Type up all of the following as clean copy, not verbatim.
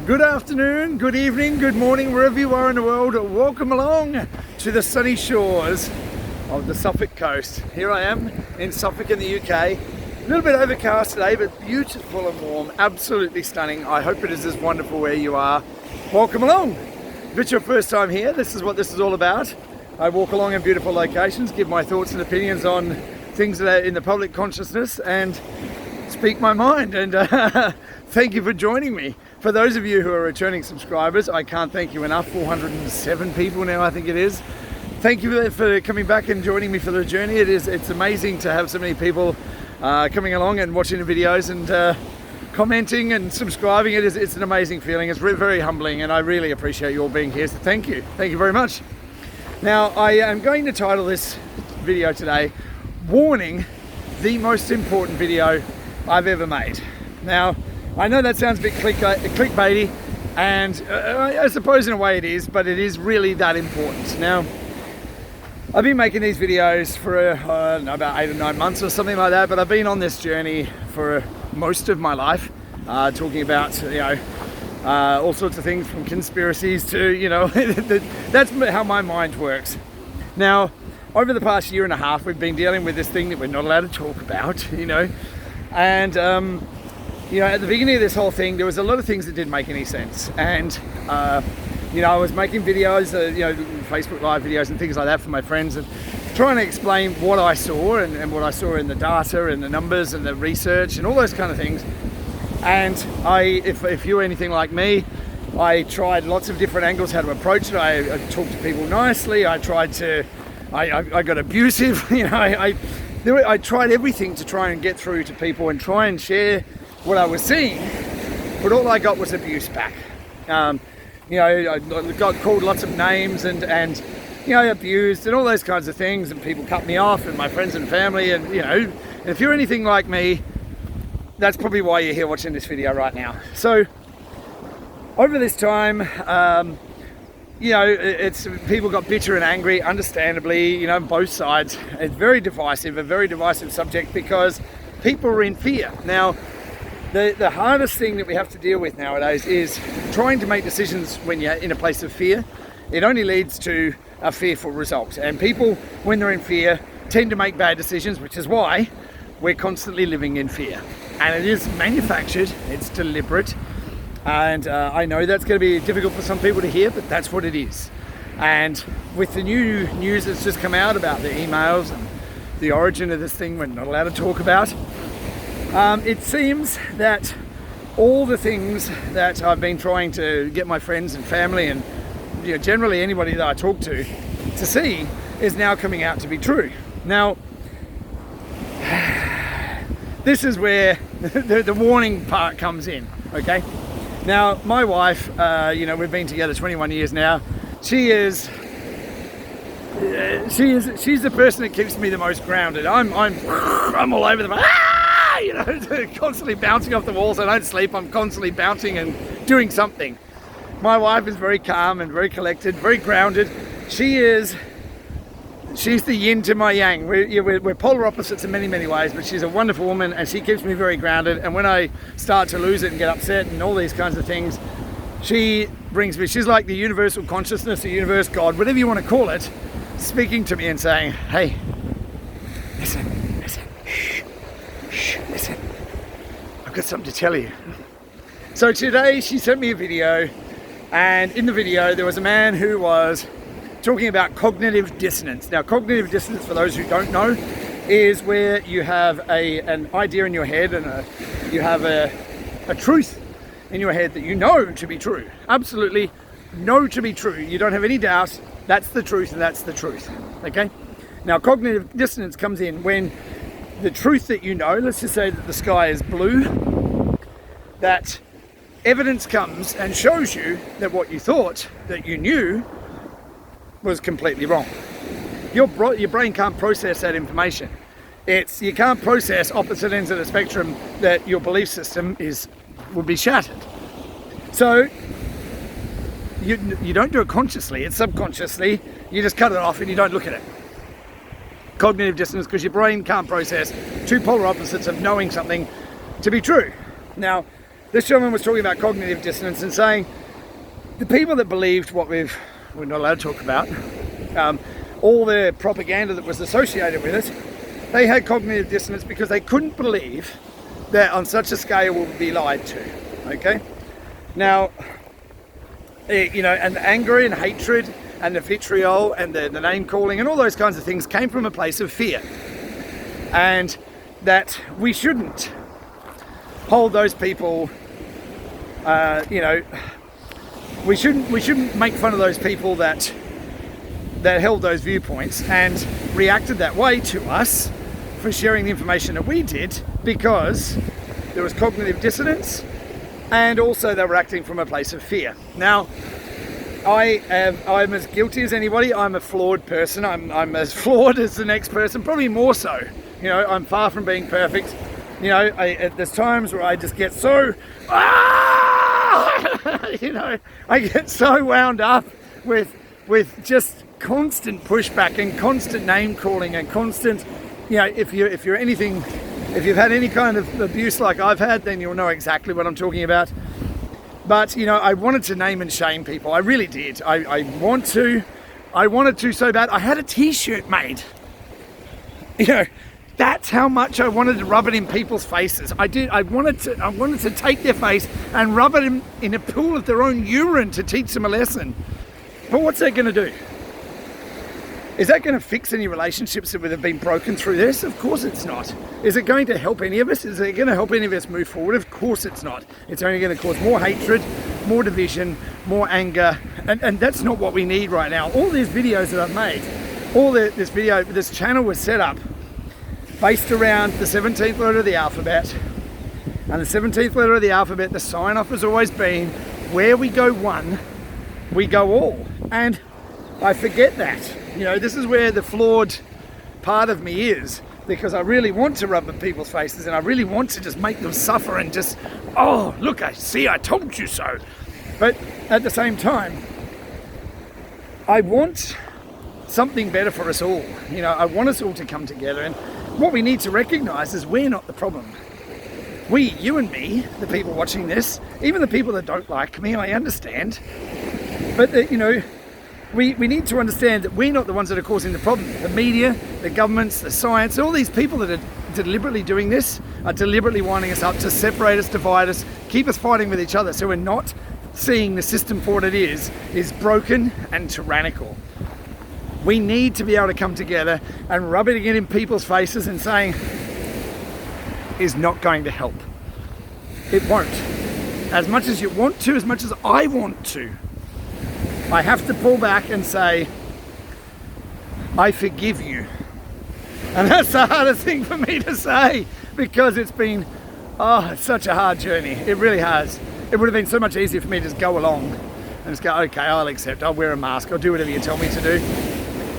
Good afternoon, good evening, good morning, wherever you are in the world. Welcome along to the sunny shores of the Suffolk coast. Here I am in Suffolk in the UK. A little bit overcast today, but beautiful and warm, absolutely stunning. I hope it is as wonderful where you are. Welcome along. If it's your first time here, this is what this is all about. I walk along in beautiful locations, give my thoughts and opinions on things that are in the public consciousness and speak my mind. And thank you for joining me. For those of you who are returning subscribers, I can't thank you enough. 407 people now, I think it is. Thank you for coming back and joining me for the journey. It's amazing to have so many people coming along and watching the videos and commenting and subscribing. It's an amazing feeling. It's very humbling, and I really appreciate you all being here. So thank you very much. Now I am going to title this video today, Warning, the most important video I've ever made. Now, I know that sounds a bit clickbaity, and I suppose in a way it is, but it is really that important. Now, I've been making these videos for about 8 or 9 months or something like that, but I've been on this journey for most of my life, talking about, all sorts of things from conspiracies to, that's how my mind works. Now, over the past year and a half, we've been dealing with this thing that we're not allowed to talk about, and at the beginning of this whole thing, there was a lot of things that didn't make any sense. And, I was making videos, Facebook Live videos and things like that for my friends, and trying to explain what I saw and what I saw in the data and the numbers and the research and all those kind of things. And if you're anything like me, I tried lots of different angles how to approach it. I talked to people nicely. I got abusive. I tried everything to try and get through to people and try and share what I was seeing, but all I got was abuse back. I got called lots of names and abused and all those kinds of things, and people cut me off, and my friends and family, and if you're anything like me, that's probably why you're here watching this video right now. So over this time, it's people got bitter and angry, understandably, both sides. It's a very divisive subject, because people are in fear. Now, the hardest thing that we have to deal with nowadays is trying to make decisions when you're in a place of fear. It only leads to a fearful result. And people, when they're in fear, tend to make bad decisions, which is why we're constantly living in fear. And it is manufactured, it's deliberate. And I know that's going to be difficult for some people to hear, but that's what it is. And with the new news that's just come out about the emails and the origin of this thing we're not allowed to talk about, it seems that all the things that I've been trying to get my friends and family and generally anybody that I talk to see is now coming out to be true. Now, this is where the warning part comes in, okay? Now, my wife, we've been together 21 years now. She's the person that keeps me the most grounded. I'm all over the place. Constantly bouncing off the walls. I don't sleep. I'm constantly bouncing and doing something. My wife is very calm and very collected, very grounded. She's the yin to my yang. We're polar opposites in many ways, but she's a wonderful woman, and she keeps me very grounded. And when I start to lose it and get upset and all these kinds of things, she brings me, she's like the universal consciousness, the universe, God, whatever you want to call it, speaking to me and saying, hey, listen, listen, I've got something to tell you. So today she sent me a video, and in the video there was a man who was talking about cognitive dissonance. Now, cognitive dissonance, for those who don't know, is where you have an idea in your head and you have a truth in your head that you know to be true. Absolutely know to be true. You don't have any doubt. That's the truth, and that's the truth. Okay? Now, cognitive dissonance comes in when the truth that let's just say that the sky is blue, that evidence comes and shows you that what you thought that you knew was completely wrong. Your brain can't process that information. You can't process opposite ends of the spectrum that your belief system would be shattered. So you don't do it consciously, it's subconsciously. You just cut it off and you don't look at it. Cognitive dissonance, because your brain can't process two polar opposites of knowing something to be true. Now, this gentleman was talking about cognitive dissonance and saying the people that believed what we're not allowed to talk about, all the propaganda that was associated with it, they had cognitive dissonance because they couldn't believe that on such a scale we would be lied to. Okay, now, you know, and the anger and hatred and the vitriol and the name calling and all those kinds of things came from a place of fear, and that we shouldn't hold those people, you know, we shouldn't make fun of those people that held those viewpoints and reacted that way to us for sharing the information that we did, because there was cognitive dissonance and also they were acting from a place of fear. Now, I'm as guilty as anybody. I'm a flawed person. I'm as flawed as the next person, probably more so. You know, I'm far from being perfect. You know, there's times where I just get so, you know, I get so wound up with just constant pushback and constant name calling and constant, you know, if you're anything, if you've had any kind of abuse like I've had, then you'll know exactly what I'm talking about. But, you know, I wanted to name and shame people. I really did. I wanted to so bad. I had a t-shirt made. You know, that's how much I wanted to rub it in people's faces. I did. I wanted to take their face and rub it in a pool of their own urine to teach them a lesson. But what's that going to do? Is that going to fix any relationships that would have been broken through this? Of course it's not. Is it going to help any of us? Is it going to help any of us move forward? Of course it's not. It's only going to cause more hatred, more division, more anger, and that's not what we need right now. All these videos that I've made, this channel was set up based around the 17th letter of the alphabet, and the 17th letter of the alphabet, the sign-off has always been, where we go one, we go all. And I forget that. You know, this is where the flawed part of me is, because I really want to rub in people's faces and I really want to just make them suffer and just, oh, look, I told you so. But at the same time, I want something better for us all. You know, I want us all to come together, and what we need to recognize is we're not the problem. We, you and me, the people watching this, even the people that don't like me, I understand. But, you know, we need to understand that we're not the ones that are causing the problem. The media, the governments, the science, all these people that are deliberately doing this are deliberately winding us up to separate us, divide us, keep us fighting with each other. So we're not seeing the system for what it is broken and tyrannical. We need to be able to come together and rub it again in people's faces and saying, is not going to help. It won't. As much as you want to, as much as I want to, I have to pull back and say, I forgive you. And that's the hardest thing for me to say, because it's been, it's such a hard journey. It really has. It would have been so much easier for me to just go along and just go, okay, I'll accept, I'll wear a mask, I'll do whatever you tell me to do.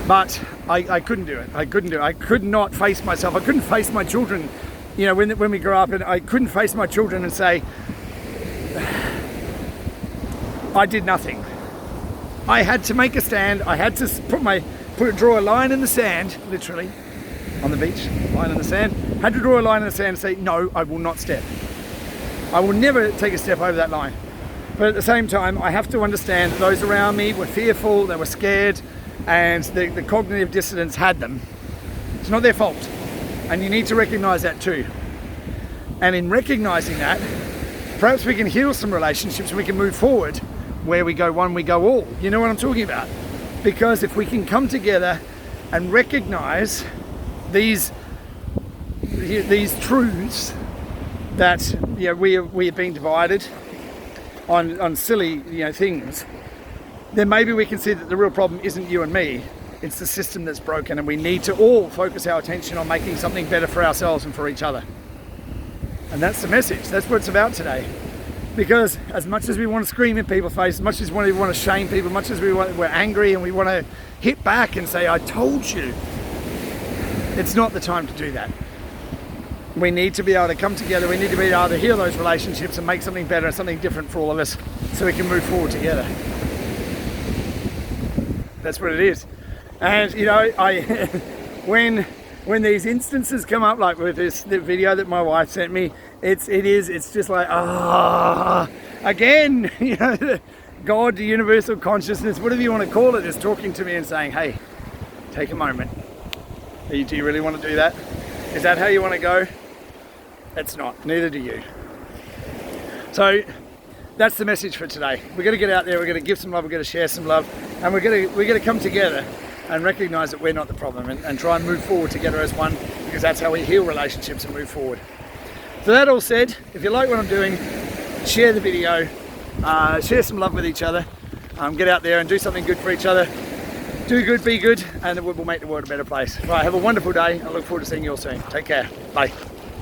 But I couldn't do it. I could not face myself. I couldn't face my children. You know, when we grow up, and I couldn't face my children and say, I did nothing. I had to make a stand. I had to draw a line in the sand, literally, on the beach, line in the sand. Had to draw a line in the sand and say, no, I will not step. I will never take a step over that line. But at the same time, I have to understand that those around me were fearful, they were scared, and the cognitive dissonance had them. It's not their fault. And you need to recognize that too. And in recognizing that, perhaps we can heal some relationships and we can move forward. Where we go one, we go all. You know what I'm talking about? Because if we can come together and recognize these truths, that, you know, we have been divided on silly, you know, things, then maybe we can see that the real problem isn't you and me, it's the system that's broken, and we need to all focus our attention on making something better for ourselves and for each other. And that's the message. That's what it's about today. Because as much as we want to scream in people's faces, as much as we want to shame people, as much as we're angry and we want to hit back and say, I told you, it's not the time to do that. We need to be able to come together. We need to be able to heal those relationships and make something better and something different for all of us, so we can move forward together. That's what it is. And, you know, when these instances come up, like with the video that my wife sent me, It's just like, again, you know, God, the universal consciousness, whatever you want to call it, is talking to me and saying, hey, take a moment. Do you really want to do that? Is that how you want to go? It's not, neither do you. So that's the message for today. We're going to get out there, we're going to give some love, we're going to share some love, and we're going to come together and recognize that we're not the problem, and try and move forward together as one, because that's how we heal relationships and move forward. So that all said, if you like what I'm doing, share the video, share some love with each other, get out there and do something good for each other. Do good, be good, and we'll make the world a better place. Right, have a wonderful day. I look forward to seeing you all soon. Take care. Bye.